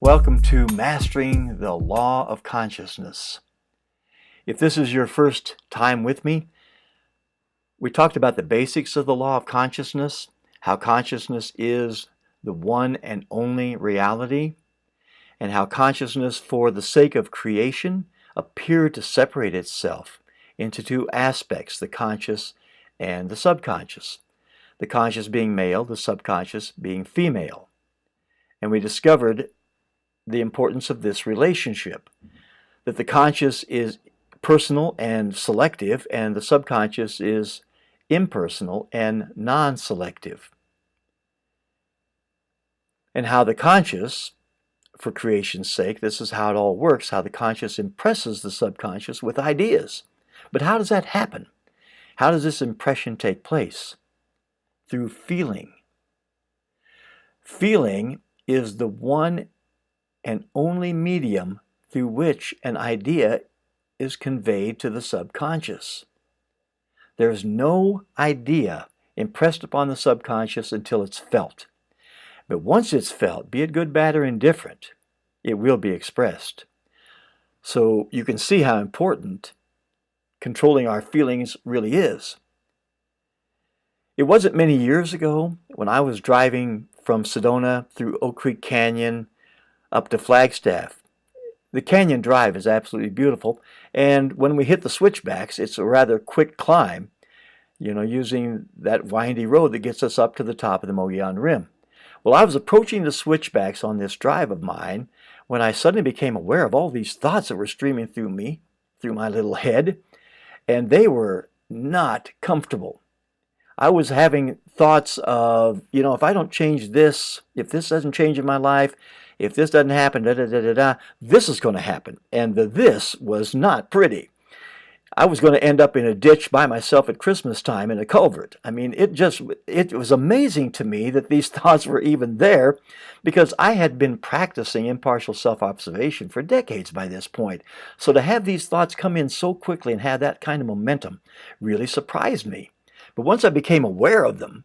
Welcome to Mastering the Law of Consciousness. If this is your first time with me, we talked about the basics of the law of consciousness, how consciousness is the one and only reality, and how consciousness, for the sake of creation, appeared to separate itself into two aspects, the conscious and the subconscious. The conscious being male, the subconscious being female. And we discovered the importance of this relationship, that the conscious is personal and selective, and the subconscious is impersonal and non-selective. And how the conscious, for creation's sake, this is how it all works, how the conscious impresses the subconscious with ideas. But how does that happen? How does this impression take place? Through feeling. Feeling is the one and only medium through which an idea is conveyed to the subconscious. There is no idea impressed upon the subconscious until it's felt. But once it's felt, be it good, bad, or indifferent, it will be expressed. So you can see how important controlling our feelings really is. It wasn't many years ago when I was driving from Sedona through Oak Creek Canyon up to Flagstaff. The canyon drive is absolutely beautiful, and when we hit the switchbacks, it's a rather quick climb, using that windy road that gets us up to the top of the Mogollon Rim. Well, I was approaching the switchbacks on this drive of mine when I suddenly became aware of all these thoughts that were streaming through me, through my little head, and they were not comfortable. I was having thoughts of, if I don't change this, if this doesn't change in my life, if this doesn't happen, this is going to happen. And the this was not pretty. I was going to end up in a ditch by myself at Christmas time in a culvert. I mean, it was amazing to me that these thoughts were even there, because I had been practicing impartial self-observation for decades by this point. So to have these thoughts come in so quickly and have that kind of momentum really surprised me. But once I became aware of them,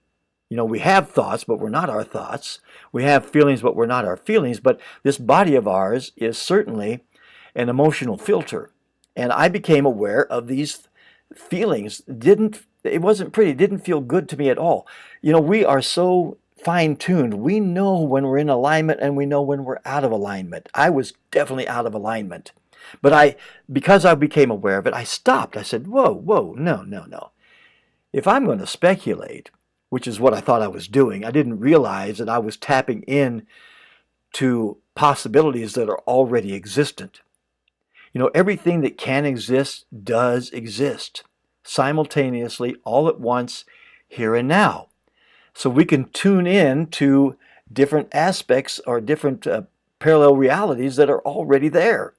we have thoughts, but we're not our thoughts. We have feelings, but we're not our feelings. But this body of ours is certainly an emotional filter. And I became aware of these feelings. It wasn't pretty. It didn't feel good to me at all. We are so fine-tuned. We know when we're in alignment and we know when we're out of alignment. I was definitely out of alignment. But because I became aware of it, I stopped. I said, whoa, no. If I'm going to speculate, which is what I thought I was doing, I didn't realize that I was tapping in to possibilities that are already existent. Everything that can exist does exist simultaneously, all at once, here and now. So we can tune in to different aspects or different parallel realities that are already there.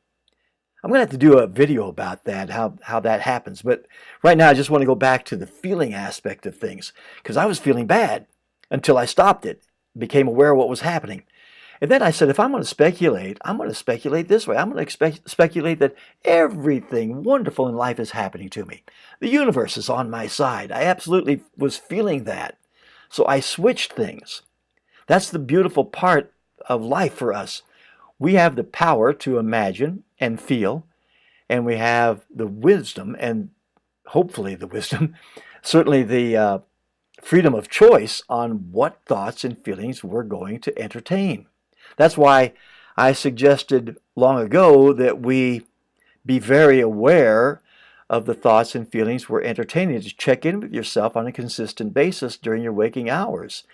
I'm going to have to do a video about that, how that happens. But right now, I just want to go back to the feeling aspect of things, because I was feeling bad until I stopped it, became aware of what was happening. And then I said, if I'm going to speculate, I'm going to speculate this way. I'm going to speculate that everything wonderful in life is happening to me. The universe is on my side. I absolutely was feeling that. So I switched things. That's the beautiful part of life for us. We have the power to imagine and feel, and we have the wisdom, and hopefully the wisdom, certainly the freedom of choice on what thoughts and feelings we're going to entertain. That's why I suggested long ago that we be very aware of the thoughts and feelings we're entertaining, to check in with yourself on a consistent basis during your waking hours,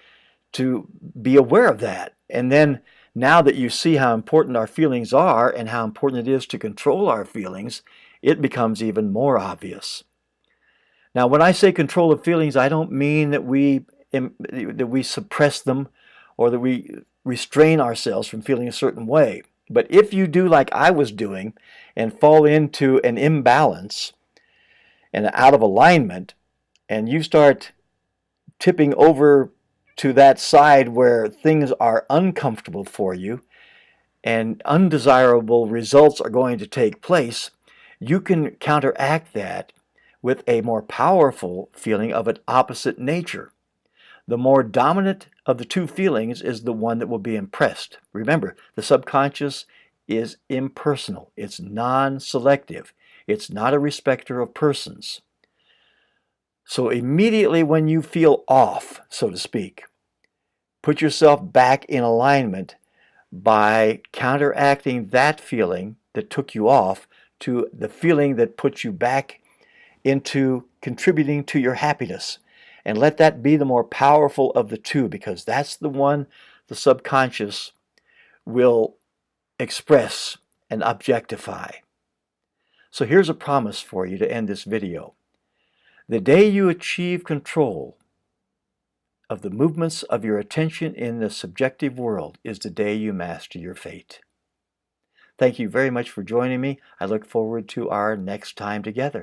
to be aware of that. And then now that you see how important our feelings are and how important it is to control our feelings, it becomes even more obvious. Now, when I say control of feelings, I don't mean that we suppress them or that we restrain ourselves from feeling a certain way. But if you do like I was doing and fall into an imbalance and out of alignment, and you start tipping over to that side where things are uncomfortable for you and undesirable results are going to take place, you can counteract that with a more powerful feeling of an opposite nature. The more dominant of the two feelings is the one that will be impressed. Remember, the subconscious is impersonal. It's non-selective. It's not a respecter of persons. So immediately when you feel off, so to speak, put yourself back in alignment by counteracting that feeling that took you off to the feeling that puts you back into contributing to your happiness. And let that be the more powerful of the two, because that's the one the subconscious will express and objectify. So here's a promise for you to end this video. The day you achieve control of the movements of your attention in the subjective world is the day you master your fate. Thank you very much for joining me. I look forward to our next time together.